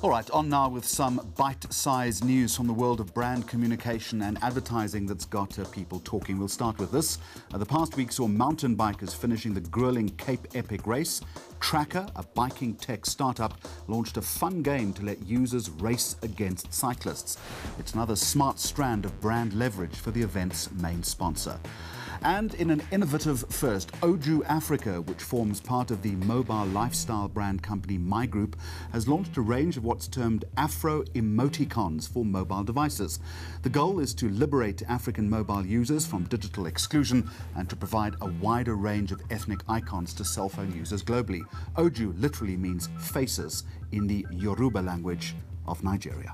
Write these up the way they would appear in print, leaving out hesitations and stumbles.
All right, on now with some bite-sized news from the world of brand communication and advertising that's got people talking. We'll start with this. The past week saw mountain bikers finishing the grueling Cape Epic race. Tracker, a biking tech startup, launched a fun game to let users race against cyclists. It's another smart strand of brand leverage for the event's main sponsor. And in an innovative first, Oju Africa, which forms part of the mobile lifestyle brand company My Group, has launched a range of what's termed Afro emoticons for mobile devices. The goal is to liberate African mobile users from digital exclusion and to provide a wider range of ethnic icons to cell phone users globally. Oju literally means faces in the Yoruba language of Nigeria.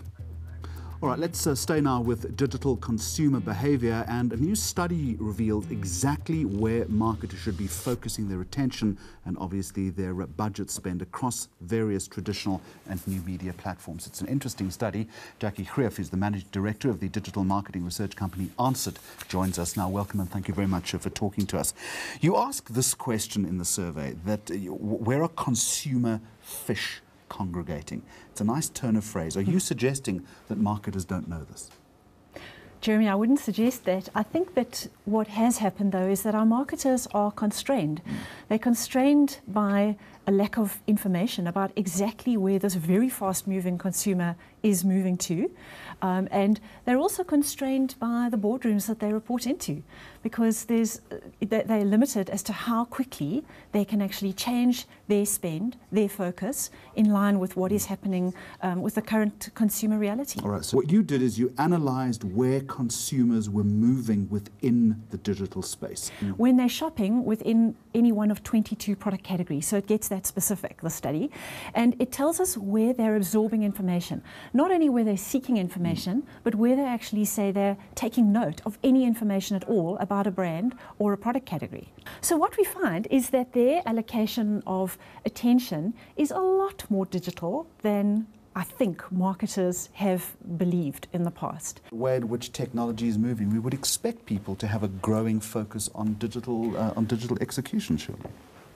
All right, let's stay now with digital consumer behavior, and a new study reveals exactly where marketers should be focusing their attention and obviously their budget spend across various traditional and new media platforms. It's an interesting study. Jacqui Greeff is the Managing Director of the digital marketing research company Answered, joins us now. Welcome and thank you very much for talking to us. You ask this question in the survey, that where are consumer fish congregating? It's a nice turn of phrase. Are you suggesting that marketers don't know this? Jeremy, I wouldn't suggest that. I think that what has happened, though, is that our marketers are constrained. They're constrained by a lack of information about exactly where this very fast-moving consumer is moving to. And they're also constrained by the boardrooms that they report into, because they're limited as to how quickly they can actually change their spend, their focus, in line with what is happening with the current consumer reality. All right, so what you did is you analysed where consumers were moving within the digital space. When they're shopping within any one of 22 product categories, so it gets that specific, the study, and it tells us where they're absorbing information, not only where they're seeking information, but where they actually say they're taking note of any information at all about a brand or a product category. So what we find is that their allocation of attention is a lot more digital than I think marketers have believed in the past. The way in which technology is moving, we would expect people to have a growing focus on digital execution, surely.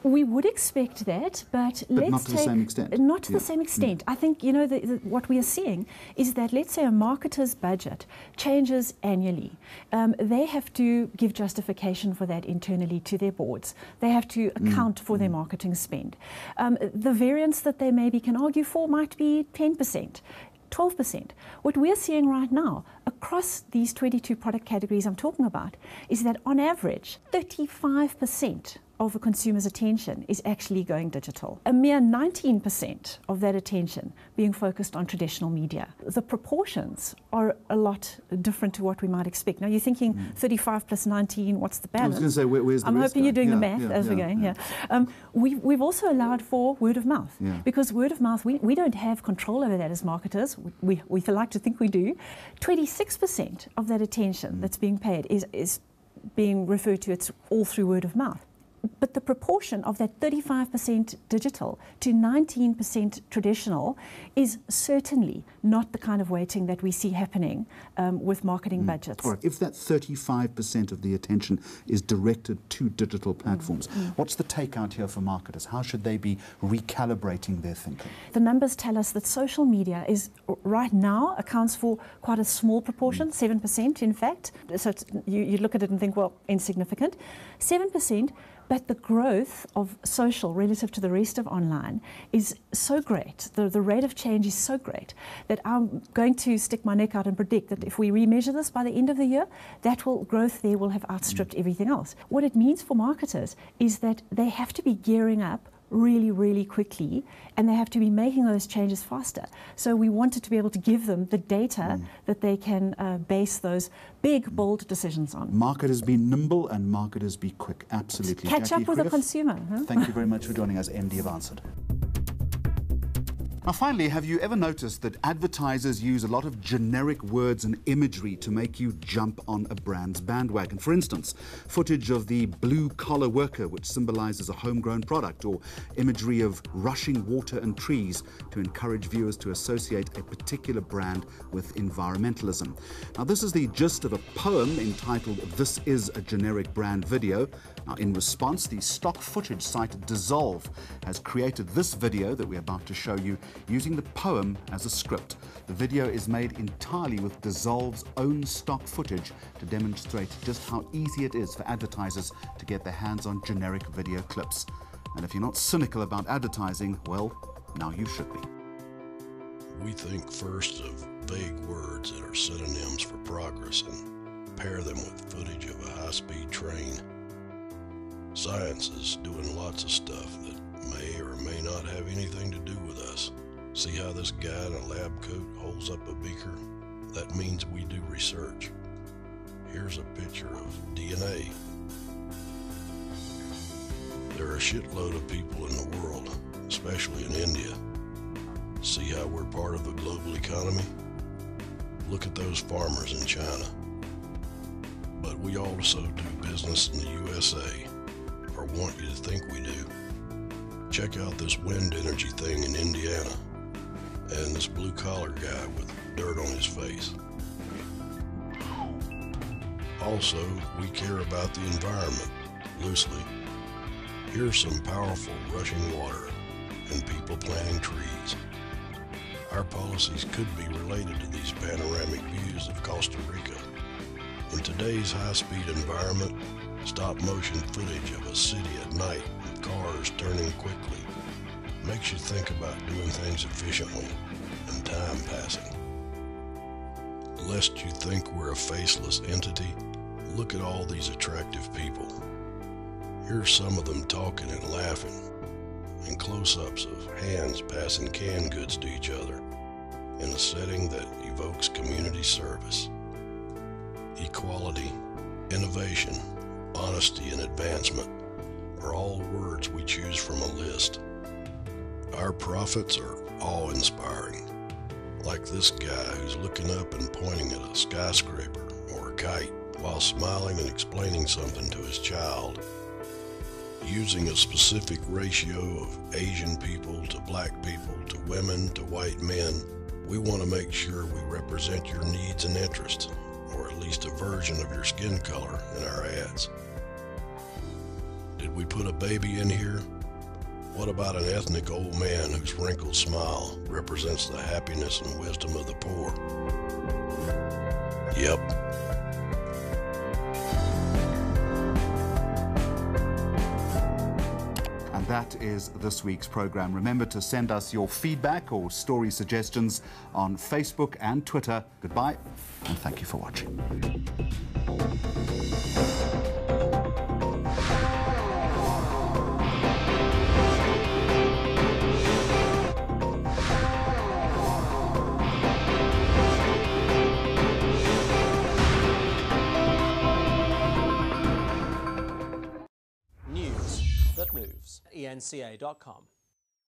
We would expect that, but let's not to the same extent. Not to the same extent. I think, what we are seeing is that, let's say, a marketer's budget changes annually. They have to give justification for that internally to their boards. They have to account for their marketing spend. The variance that they maybe can argue for might be 10%. 12%. What we're seeing right now across these 22 product categories I'm talking about is that on average 35% of a consumer's attention is actually going digital. A mere 19% of that attention being focused on traditional media. The proportions are a lot different to what we might expect. Now you're thinking 35 plus 19, what's the balance? I was going to say, where's the I'm rest hoping you're doing the going? math as we're going. We've also allowed for word of mouth, because word of mouth, we don't have control over that as marketers. We like to think we do. 26% of that attention that's being paid is being referred to, it's all through word of mouth. But the proportion of that 35% digital to 19% traditional is certainly not the kind of weighting that we see happening with marketing budgets. All right, if that 35% of the attention is directed to digital platforms, what's the takeout here for marketers? How should they be recalibrating their thinking? The numbers tell us that social media is right now accounts for quite a small proportion, 7% in fact. So you look at it and think, well, insignificant. 7%. But the growth of social relative to the rest of online is so great, the rate of change is so great, that I'm going to stick my neck out and predict that if we remeasure this by the end of the year, growth there will have outstripped everything else. What it means for marketers is that they have to be gearing up really, really quickly, and they have to be making those changes faster. So we wanted to be able to give them the data that they can base those big, bold decisions on. Marketers be nimble and marketers be quick. Absolutely. Catch up with the consumer. Thank you very much for joining us, MD of Answered. Now finally, have you ever noticed that advertisers use a lot of generic words and imagery to make you jump on a brand's bandwagon? For instance, footage of the blue-collar worker, which symbolizes a homegrown product, or imagery of rushing water and trees to encourage viewers to associate a particular brand with environmentalism. Now this is the gist of a poem entitled "This is a Generic Brand Video." Now in response, the stock footage site Dissolve has created this video that we're about to show you using the poem as a script. The video is made entirely with Dissolve's own stock footage to demonstrate just how easy it is for advertisers to get their hands on generic video clips. And if you're not cynical about advertising, well, now you should be. We think first of vague words that are synonyms for progress and pair them with footage of a high-speed train. Science is doing lots of stuff that may or may not have anything to do with us. See how this guy in a lab coat holds up a beaker? That means we do research. Here's a picture of DNA. There are a shitload of people in the world, especially in India. See how we're part of the global economy? Look at those farmers in China. But we also do business in the USA, or want you to think we do. Check out this wind energy thing in Indiana, and this blue-collar guy with dirt on his face. Also, we care about the environment, loosely. Here's some powerful rushing water and people planting trees. Our policies could be related to these panoramic views of Costa Rica. In today's high-speed environment, stop-motion footage of a city at night with cars turning quickly makes you think about doing things efficiently and time passing. Lest you think we're a faceless entity, look at all these attractive people. Here's some of them talking and laughing, and close-ups of hands passing canned goods to each other in a setting that evokes community service. Equality, innovation, honesty, and advancement are all words we choose from a list. Our prophets are awe-inspiring, like this guy who's looking up and pointing at a skyscraper or a kite while smiling and explaining something to his child. Using a specific ratio of Asian people to black people to women to white men, we want to make sure we represent your needs and interests, or at least a version of your skin color in our ads. Did we put a baby in here? What about an ethnic old man whose wrinkled smile represents the happiness and wisdom of the poor? Yep. And that is this week's program. Remember to send us your feedback or story suggestions on Facebook and Twitter. Goodbye, and thank you for watching. News that moves. ENCA.com.